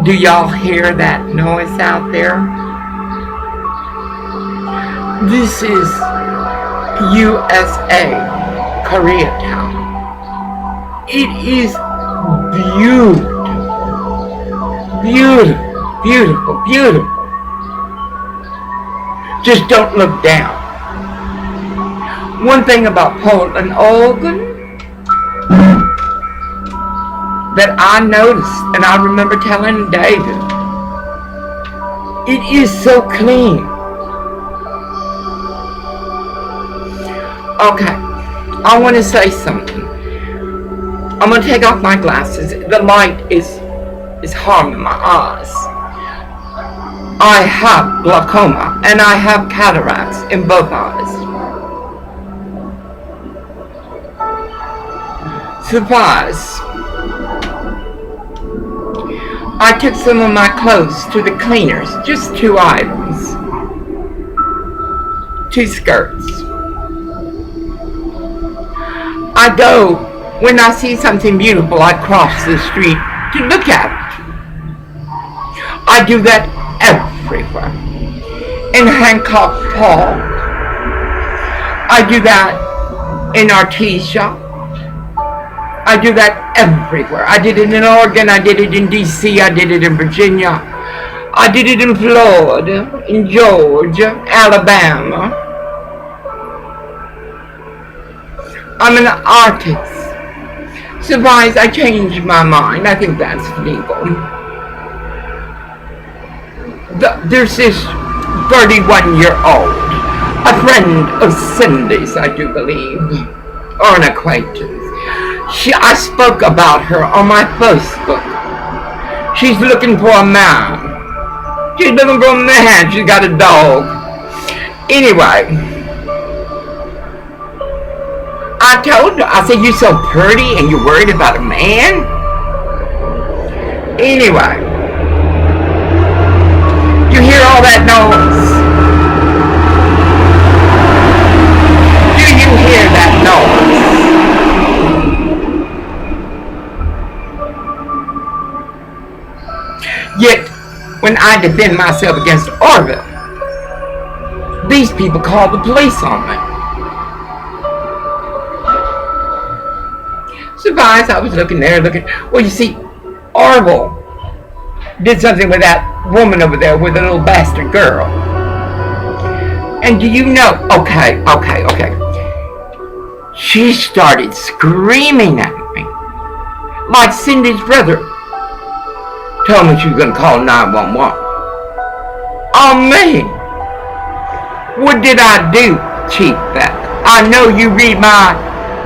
Do y'all hear that noise out there? This is USA, Koreatown. It is beautiful, beautiful, beautiful, beautiful. Just don't look down. One thing about Portland, Oregon, that I noticed, and I remember telling David, it is so clean. Okay, I want to say something. I'm going to take off my glasses. The light is harming my eyes. I have glaucoma and I have cataracts in both eyes. Surprise. I took some of my clothes to the cleaners, just 2 items. 2 skirts. I go, when I see something beautiful, I cross the street to look at it. I do that everywhere. In Hancock Park. I do that in our tea shop. I do that everywhere. I did it in Oregon, I did it in DC, I did it in Virginia, I did it in Florida, in Georgia, Alabama. I'm an artist. Surprise, I changed my mind. I think that's legal. There's this 31-year-old, a friend of Cindy's, I do believe, or an acquaintance. I spoke about her on my Facebook. She's looking for a man. She's looking for a man. She's got a dog. Anyway, I told her, I said, you're so pretty and you're worried about a man? Anyway, you hear all that noise? Do you hear that noise? Yet, when I defend myself against Orville, these people call the police on me. Surprise, I was looking. Well, you see, Orville did something with that woman over there with the little bastard girl. And do you know, okay. She started screaming at me. Like Cindy's brother told me she was going to call 911. On me. What did I do, Chief Beck? I know you read my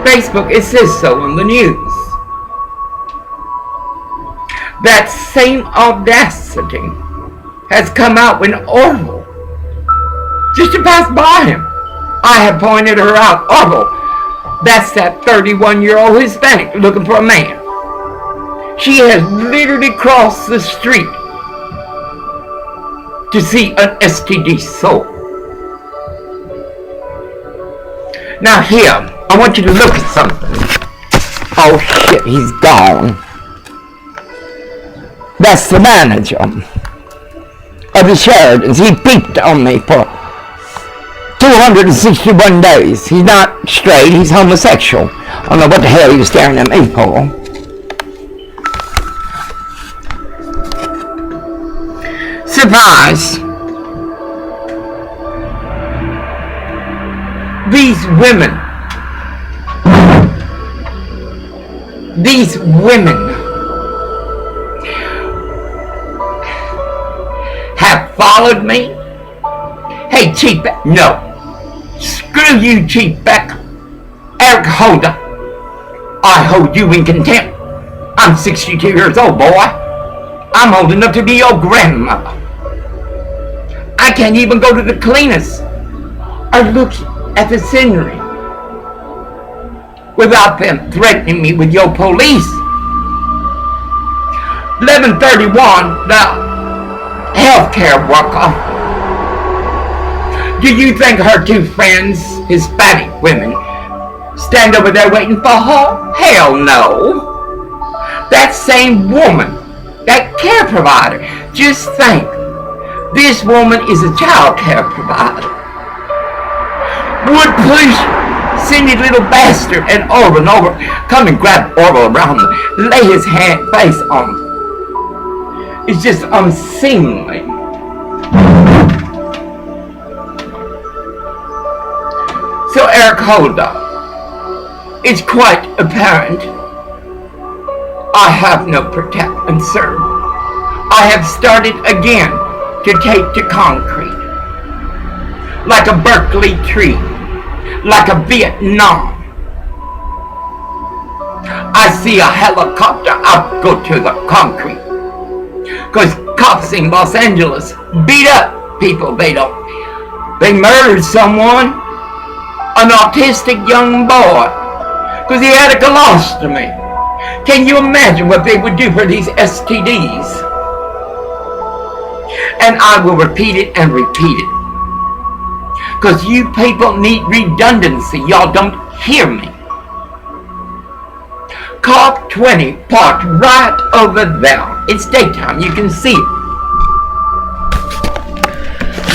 Facebook. It says so on the news. That same audacity has come out when Orville, just to pass by him, I have pointed her out. Orville, that's that 31-year-old Hispanic looking for a man. She has literally crossed the street to see an STD soul. Now here, I want you to look at something. Oh shit, he's gone. That's the manager of the Sheridans. He peeped on me for 261 days. He's not straight, he's homosexual. I don't know what the hell he was staring at me for. Surprise! These women have followed me. Hey, Chief Beck, no. Screw you, Chief Beck. Eric Holder, I hold you in contempt. I'm 62 years old, boy. I'm old enough to be your grandmother. I can't even go to the cleaners or look at the scenery without them threatening me with your police. 1131, the healthcare worker. Do you think her 2 friends, Hispanic women, stand over there waiting for her? Hell no. That same woman That care provider. Just think, this woman is a child care provider. Would push Cindy little bastard and over, come and grab Orville around him, lay his face on him. It's just unseemly. So Eric Holder, it's quite apparent I have no protection, sir. I have started again to take to concrete. Like a Berkeley tree, like a Vietnam. I see a helicopter, I'll go to the concrete. Because cops in Los Angeles beat up people they murdered someone, an autistic young boy, because he had a colostomy. Can you imagine what they would do for these STDs? And I will repeat it and repeat it. Because you people need redundancy. Y'all don't hear me. Cop 20 parked right over there. It's daytime. You can see it.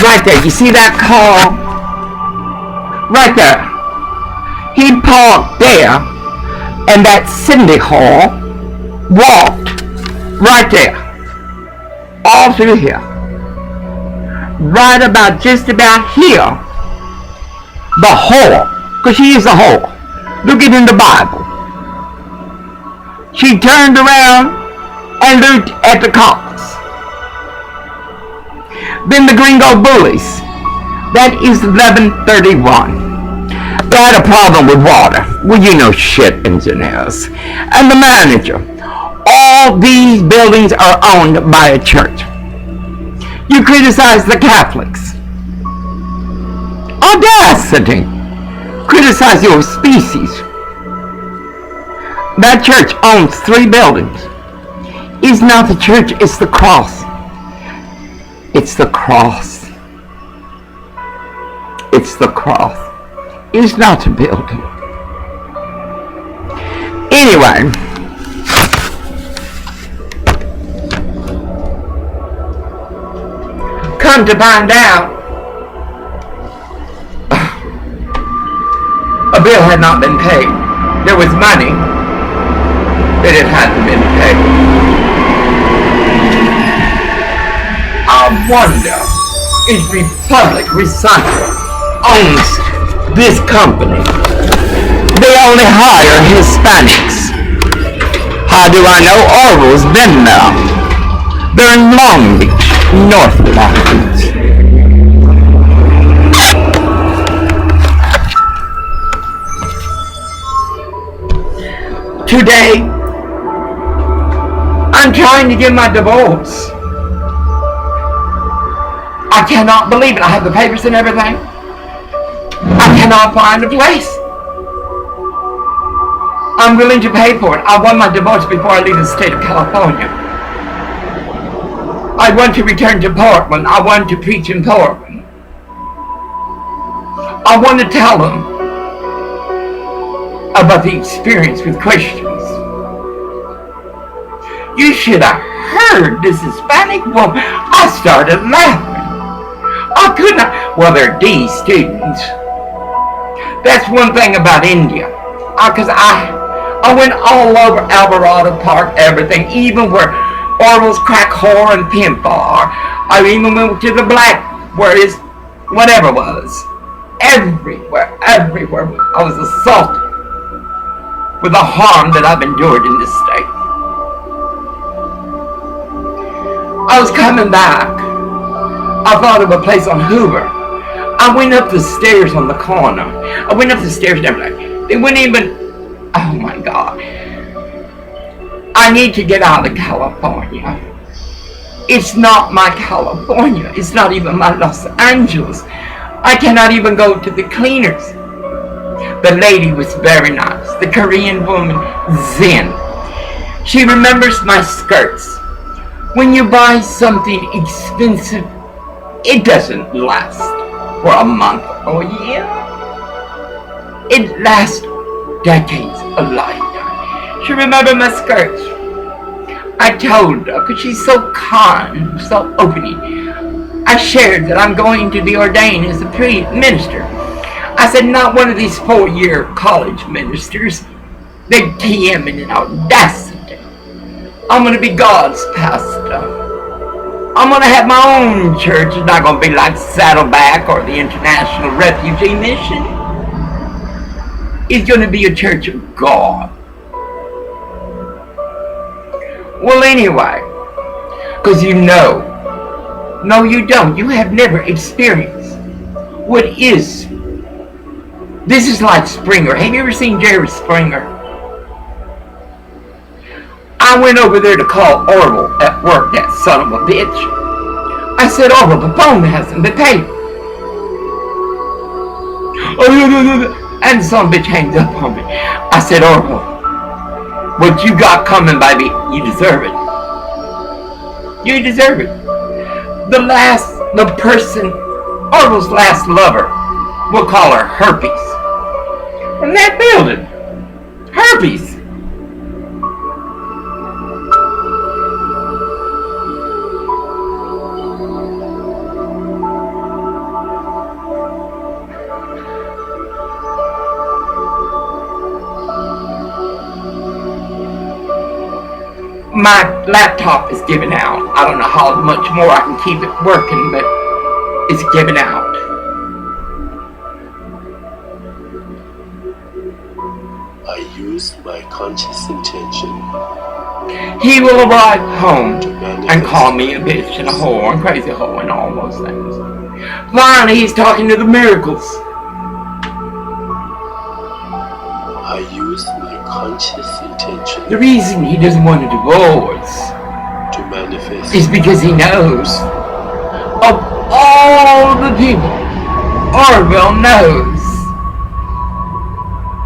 Right there. You see that car? Right there. He parked there, and that Cindy Hall walked right there. All through here. Right about just about here. The whore, because she is a whore. Look it in the Bible. She turned around and looked at the cops. Then the Gringo Bullies. That is 1131. They had a problem with water. Well, you know shit, engineers. And the manager. All these buildings are owned by a church. You criticize the Catholics. Audacity. Criticize your species. That church owns 3 buildings. It's not the church, it's the cross. It's the cross. It's the cross. It's not a building. Anyway. Come to find out, a bill had not been paid. There was money, but it hadn't been paid. I wonder if Republic Recycle owns this company. They only hire Hispanics. How do I know? Orville's been there. They're in Long Beach, North Long Beach. Today, I'm trying to get my divorce. I cannot believe it. I have the papers and everything. I cannot find a place. I'm willing to pay for it. I want my divorce before I leave the state of California. I want to return to Portland. I want to preach in Portland. I want to tell them about the experience with Christians. You should have heard this Hispanic woman. I started laughing. I could not. Well, they're D students. That's one thing about India. Because I went all over Alvarado Park, everything, even where Orville's crack whore and pimp are. I even went to the black, where his whatever was. Everywhere. I was assaulted with the harm that I've endured in this state. I was coming back. I thought of a place on Hoover. I went up the stairs on the corner. I went up the stairs and everything. They wouldn't even, oh my God. I need to get out of California. It's not my California. It's not even my Los Angeles. I cannot even go to the cleaners. The lady was very nice. The Korean woman, Zen. She remembers my skirts. When you buy something expensive, it doesn't last for a month or a year. It lasts decades, a lifetime. She remembered my skirts. I told her, because she's so kind, so opening. I shared that I'm going to be ordained as a minister. I said, not one of these 4-year college ministers. They TMing and audacity. I'm going to be God's pastor. I'm going to have my own church. It's not going to be like Saddleback or the International Refugee Mission. It's going to be a church of God. Well, anyway, because you know. No, you don't. You have never experienced what is. This is like Springer. Have you ever seen Jerry Springer? I went over there to call Orville at work, that son of a bitch. I said, Orville, the phone hasn't been paid. And the son of a bitch hangs up on me. I said, Orville, what you got coming, baby, you deserve it. You deserve it. The person, Orville's last lover, we'll call her Herpes. From that building. Herpes. My laptop is giving out. I don't know how much more I can keep it working, but it's giving out. I use my conscious intention. He will arrive home and call me a bitch and a whore and crazy hoe and all those things. Finally, he's talking to the miracles. I use my conscious intention. The reason he doesn't want a divorce to manifest is because he knows of all the people Orville knows.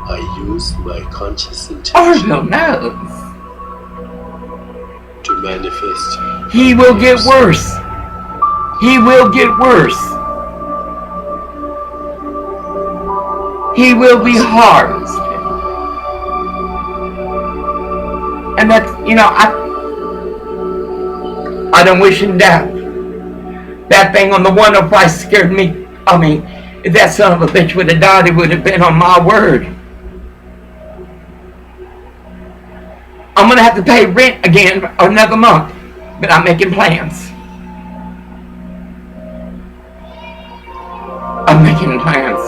I use my conscious intention. Orville knows. To manifest. He will get worse. He will get worse. He will be harvested. And that's, I don't wish him death. That thing on the 105 scared me. I mean, if that son of a bitch would have died, it would have been on my word. I'm going to have to pay rent again for another month, but I'm making plans. I'm making plans.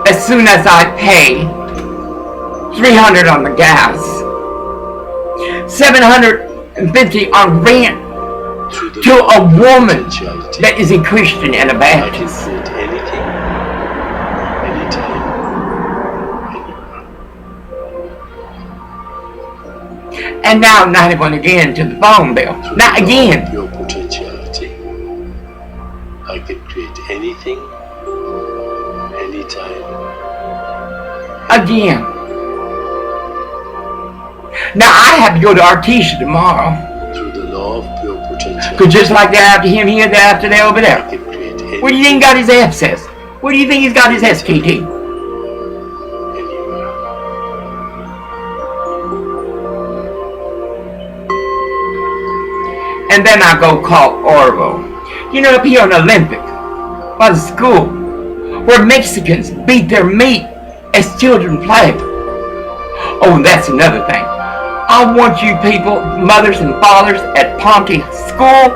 As soon as I pay $300 on the gas, $750 on rent to a woman that is a Christian and a Baptist. And now I'm not even again to the phone bill. Not again. Your potentiality. I can create anything, anytime. Again. Now I have to go to Artesia tomorrow. Through the law of pure potentiality. Because just like they're after him here, they're after they over there. I can create anything. Where do you think he got his abscess? Where do you think he's got his STT? And then I go call Orville. Up here in Olympic, by the school, where Mexicans beat their meat as children play. Oh, and that's another thing. I want you people, mothers and fathers at Ponte School,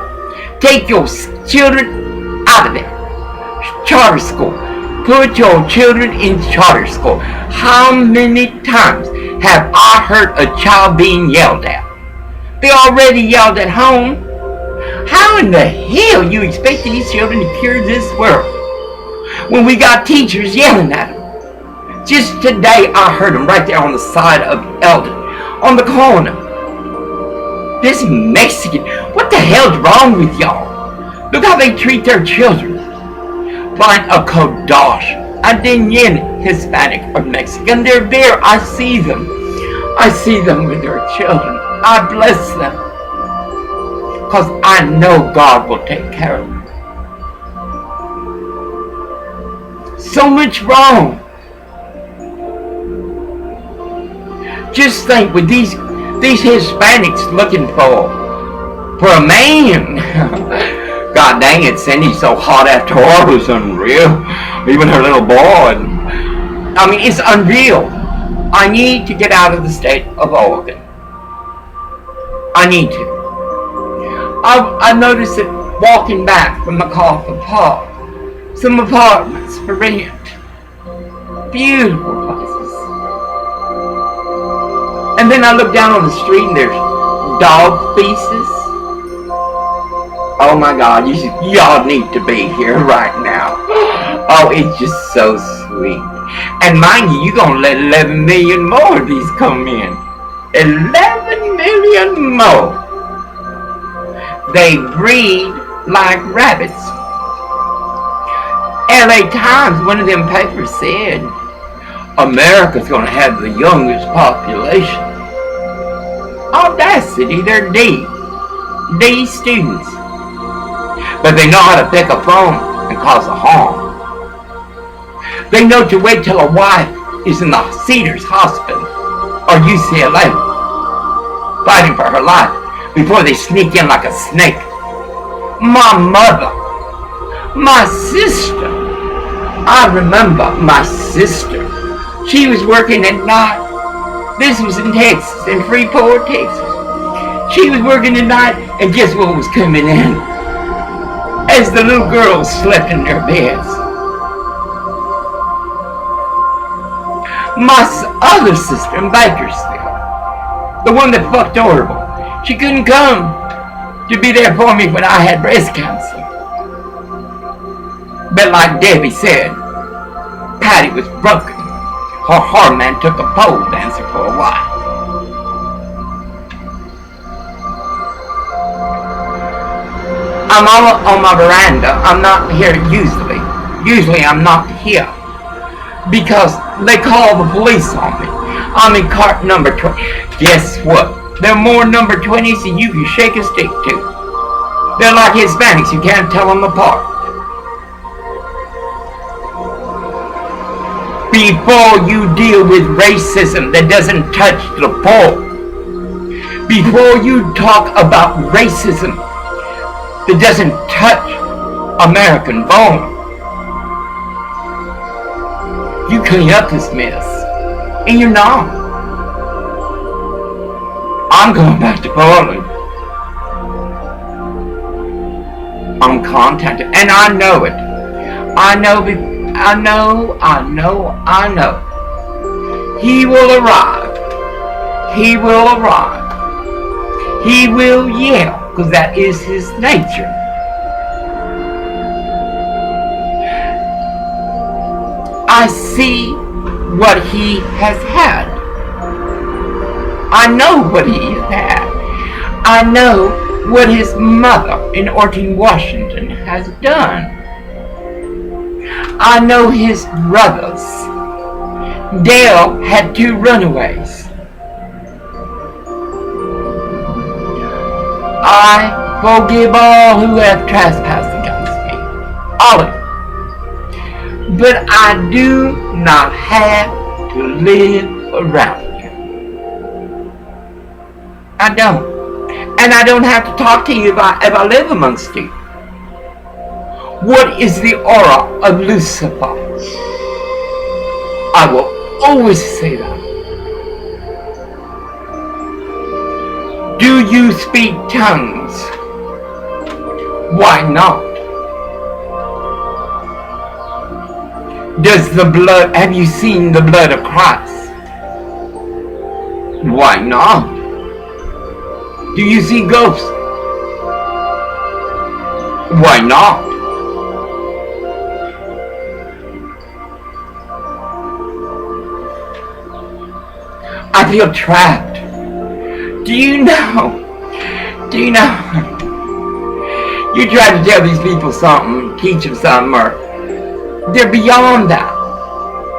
take your children out of there. Charter school. Put your children in charter school. How many times have I heard a child being yelled at? They already yelled at home. How in the hell you expect these children to cure this world when we got teachers yelling at them? Just today I heard them right there on the side of Eldon, on the corner. This Mexican, what the hell's wrong with y'all? Look how they treat their children. Like a Kodosh, a Dinyin, Hispanic or Mexican. They're there, I see them. I see them with their children. I bless them. Because I know God will take care of them. So much wrong. Just think with these These Hispanics looking for a man. God dang it, Cindy's so hot after all was unreal. Even her little boy. I mean, it's unreal. I need to get out of the state of Oregon. I need to. I noticed that walking back from MacArthur Park, some apartments for rent. Beautiful places. And then I look down on the street and there's dog feces. Oh my God, y'all need to be here right now. Oh, it's just so sweet. And mind you, you're going to let 11 million more of these come in. 11 million more. They breed like rabbits. LA Times, one of them papers said, America's going to have the youngest population. Audacity, they're D students. But they know how to pick a phone and cause a harm. They know to wait till a wife is in the Cedars Hospital or UCLA fighting for her life before they sneak in like a snake. My mother, my sister, I remember my sister. She was working at night. This was in Texas, in Freeport, Texas. She was working at night, and guess what was coming in? As the little girls slept in their beds. My other sister in Bakersfield, the one that fucked horrible, she couldn't come to be there for me when I had breast cancer. But like Debbie said, Patty was broken. Her heart man took a pole dancer for a while. I'm on my veranda. I'm not here usually. Usually I'm not here. Because they call the police on me. I'm in cart number 20. Guess what? There are more number 20s than you can shake a stick to. They're like Hispanics. You can't tell them apart. Before you deal with racism that doesn't touch the poor. Before you talk about racism that doesn't touch American bone. You clean up this mess. And you're not. I'm going back to Portland. I'm contacted. And I know it. I know. He will arrive. He will arrive. He will yell. Because that is his nature. I see what he has had. I know what he has had. I know what his mother in Orton, Washington has done. I know his brothers. Dale had 2 runaways. I forgive all who have trespassed against me. All of you. But I do not have to live around you. I don't. And I don't have to talk to you if I live amongst you. What is the aura of Lucifer? I will always say that. Do you speak tongues? Why not? Have you seen the blood of Christ? Why not? Do you see ghosts? Why not? I feel trapped. Do you know? You try to tell these people something, teach them something, or they're beyond that.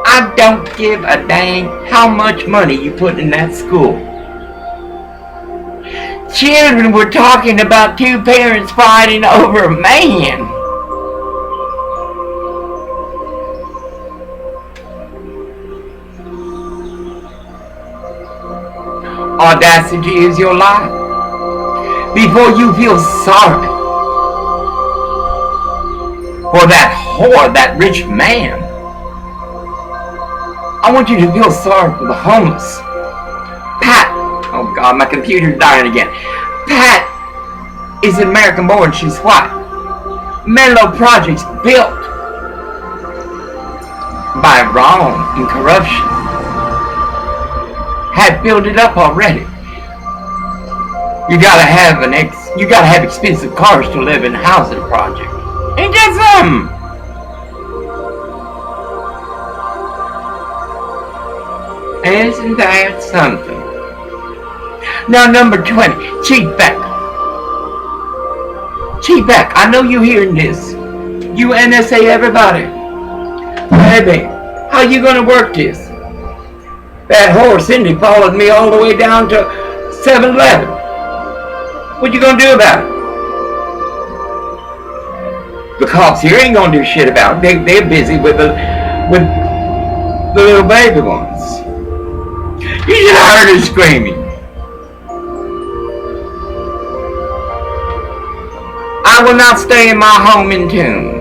I don't give a dang how much money you put in that school. Children were talking about 2 parents fighting over a man. audacity is your life. Before you feel sorry for that whore, that rich man, I want you to feel sorry for the homeless. Pat, oh God, my computer's dying again. Pat is an American born, she's white. Menlo projects built by wrong and corruption had filled it up already. You gotta have expensive cars to live in a housing project. Ain't that something? Isn't that something? Now, number 20, Chief Beck. Chief Beck, I know you hearing this. You NSA everybody. Baby, how you gonna work this? That whore Cindy followed me all the way down to 7-Eleven. What you gonna do about it? The cops here ain't gonna do shit about it. They're busy with the little baby ones. You should have heard her screaming. I will not stay in my home entombed.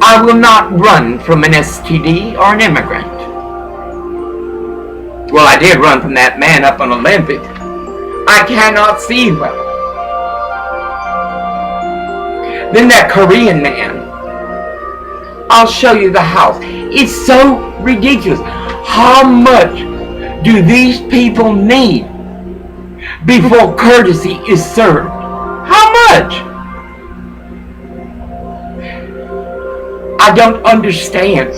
I will not run from an STD or an immigrant. Well, I did run from that man up on Olympic. I cannot see well. Then that Korean man. I'll show you the house. It's so ridiculous. How much do these people need before courtesy is served? How much? I don't understand.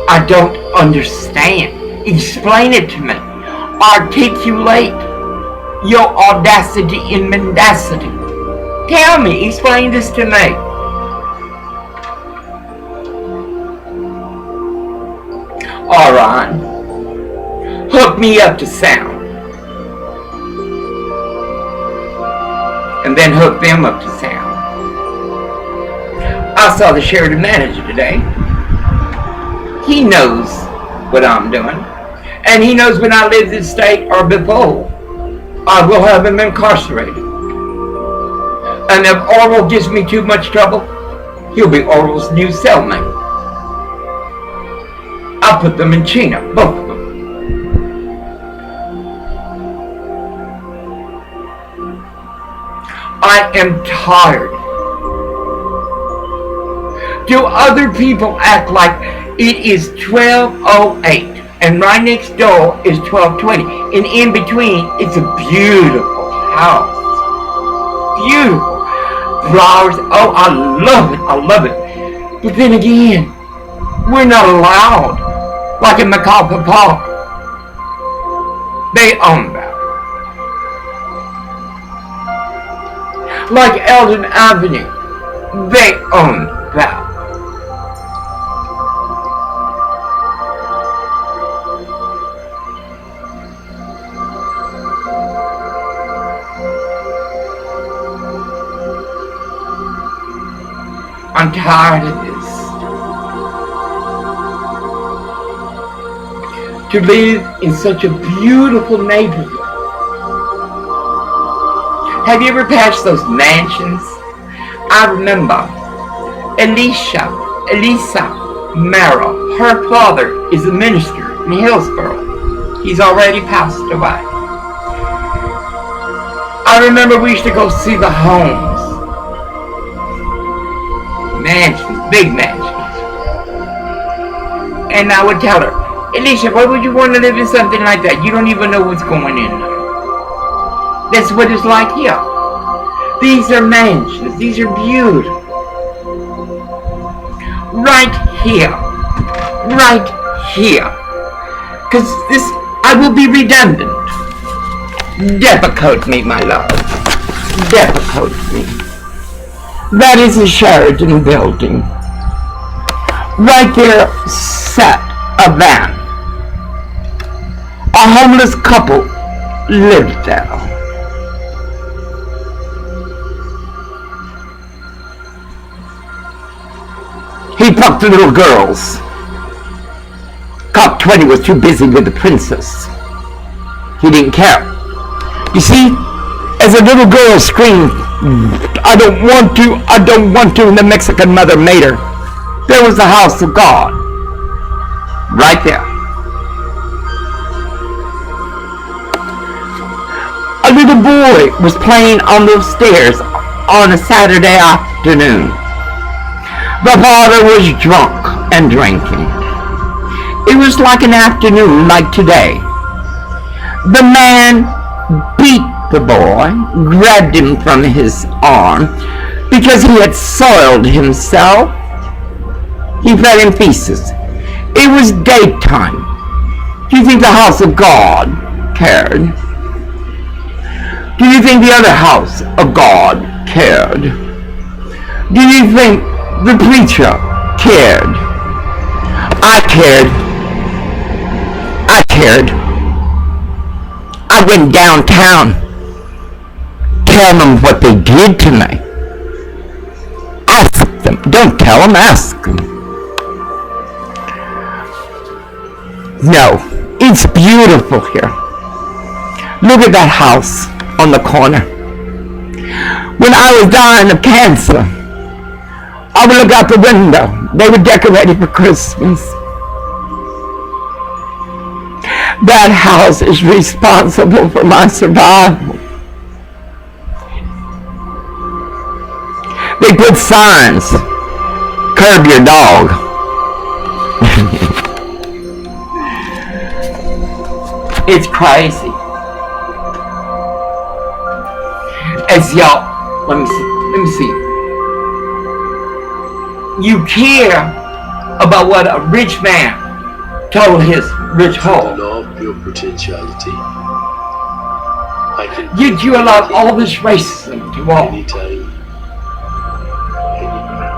I don't understand. Explain it to me. Articulate your audacity and mendacity. Tell me, explain this to me. Alright. Hook me up to sound. And then hook them up to sound. I saw the Sheridan manager today. He knows what I'm doing. And he knows when I leave this state or before, I will have him incarcerated. And if Orwell gives me too much trouble, he'll be Orwell's new cellmate. I'll put them in China, both of them. I am tired. Do other people act like it is 12:08 and right next door is 12:20 and in between it's a beautiful house. Beautiful. Flowers, oh, I love it. But then again, we're not allowed, like in McCall Park. They own that. Like Eldon Avenue, they own that. I'm tired of this. To live in such a beautiful neighborhood. Have you ever passed those mansions? I remember Elisa Merrill. Her father is a minister in Hillsborough. He's already passed away. I remember we used to go see the homes. Mansions, big mansions. And I would tell her, Alicia, why would you want to live in something like that? You don't even know what's going in there. That's what it's like here. These are mansions. These are beautiful. Right here. Right here. Because this, I will be redundant. Depakote me, my love. Depakote me. That is a Sheridan building. Right there sat a van. A homeless couple lived there. He fucked the little girls. Cop 20 was too busy with the princess. He didn't care. You see, as a little girl screamed, I don't want to, and the Mexican mother made her. There was the house of God. Right there. A little boy was playing on those stairs on a Saturday afternoon. The father was drunk and drinking. It was like an afternoon like today. The man beat the boy, grabbed him from his arm because he had soiled himself. He fed him feces. It was daytime. Do you think the house of God cared? Do you think the other house of God cared? Do you think the preacher cared? I cared. I went downtown. Tell them what they did to me. Ask them. Don't tell them, ask them. No, it's beautiful here. Look at that house on the corner. When I was dying of cancer, I would look out the window. They were decorated for Christmas. That house is responsible for my survival. They put signs. Curb your dog. It's crazy. As y'all, let me see. You care about what a rich man told his rich The hoe. law of pure potentiality. I can Yet you allow all this racism to walk. anytime, anywhere.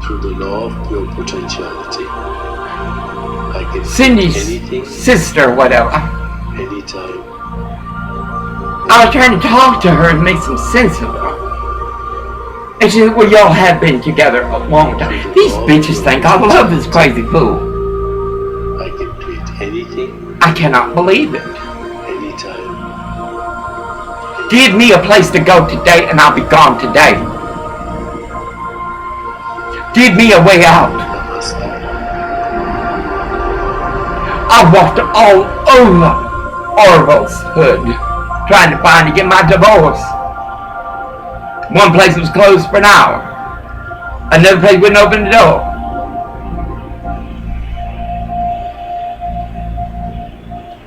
Through the law of pure potentiality, I can Cindy's anything, sister, whatever. anytime. I was trying to talk to her and make some sense of her. And she said, well, y'all have been together a long time. These bitches think I love this crazy fool. I can create anything, I cannot believe it. anytime. Give me a place to go today and I'll be gone today. Give me a way out. Namaste. I walked all over Orville's hood trying to get my divorce. One place was closed for an hour. Another place wouldn't open the door.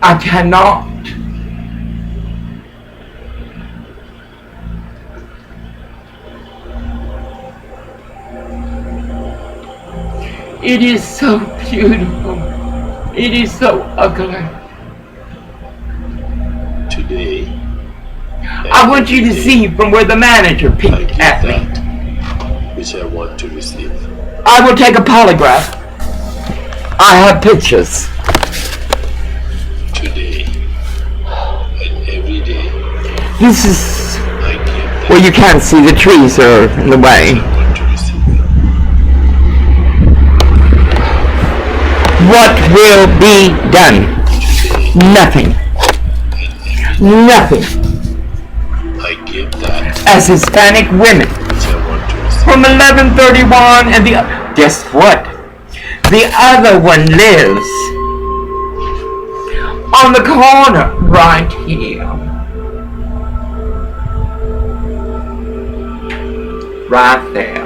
I cannot. It is so beautiful. It is so ugly. Today, I want you to see from where the manager I peeked give at me. that which I want to receive. I will take a polygraph. I have pictures. Today and every day, This is I give that where you can't see, the trees are in the way. I want to receive. What will be done? Nothing. Nothing. I give that As Hispanic women which I want to receive. from 1131 and guess what? The other one lives on the corner right here. Right there.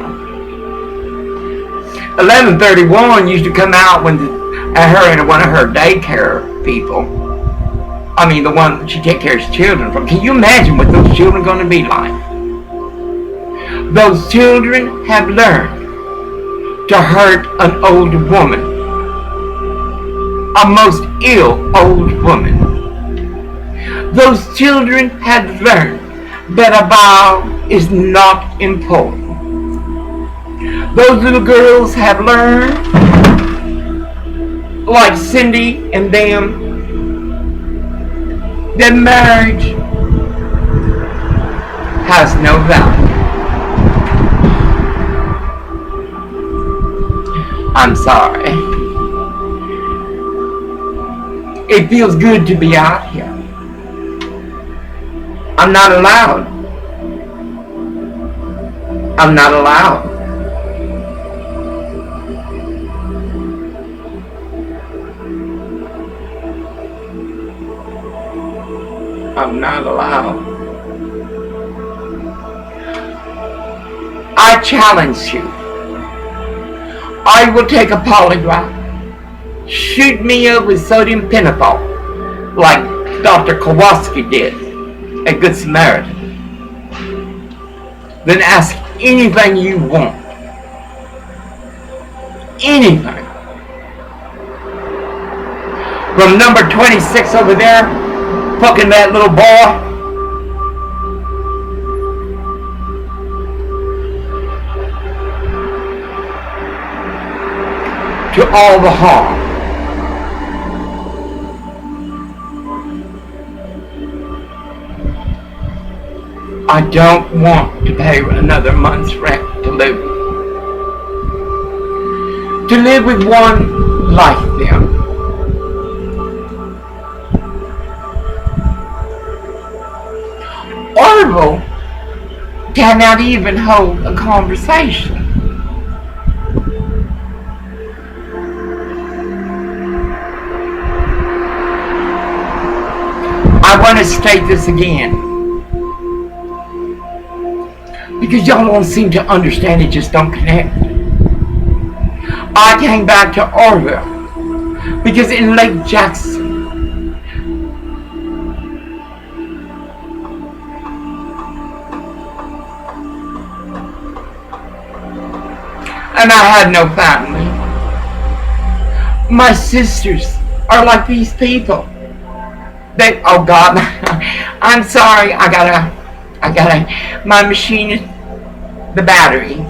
1131 used to come out when her and one of her daycare people. I mean, the one she takes care of his children from. Can you imagine what those children are going to be like? Those children have learned to hurt an old woman. A most ill old woman. Those children have learned that a vow is not important. Those little girls have learned, like Cindy and them, that marriage has no value. I'm sorry. It feels good to be out here. I'm not allowed. I'm not allowed. I'm not allowed. I challenge you. I will take a polygraph. Shoot me up with sodium pentothal, like Dr. Kowalski did at Good Samaritan. Then ask anything you want. Anything. From number 26 over there, fucking that little boy, to all the harm. I don't want to pay another month's rent to live with one like them. Orville cannot even hold a conversation. I want to state this again, because y'all don't seem to understand, it just don't connect. I came back to Orville because in Lake Jackson, and I had no family. My sisters are like these people. They, oh God, I'm sorry, I gotta, my machine is, the battery.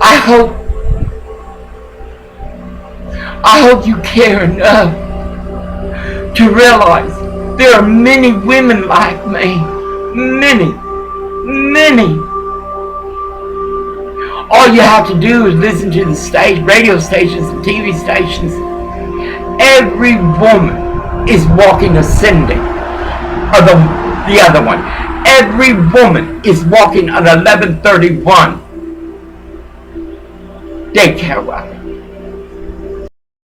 I hope you care enough to realize there are many women like me. Many. All you have to do is listen to the radio stations and TV stations. Every woman is walking ascending, or the other one. Every woman is walking an 1131 daycare route.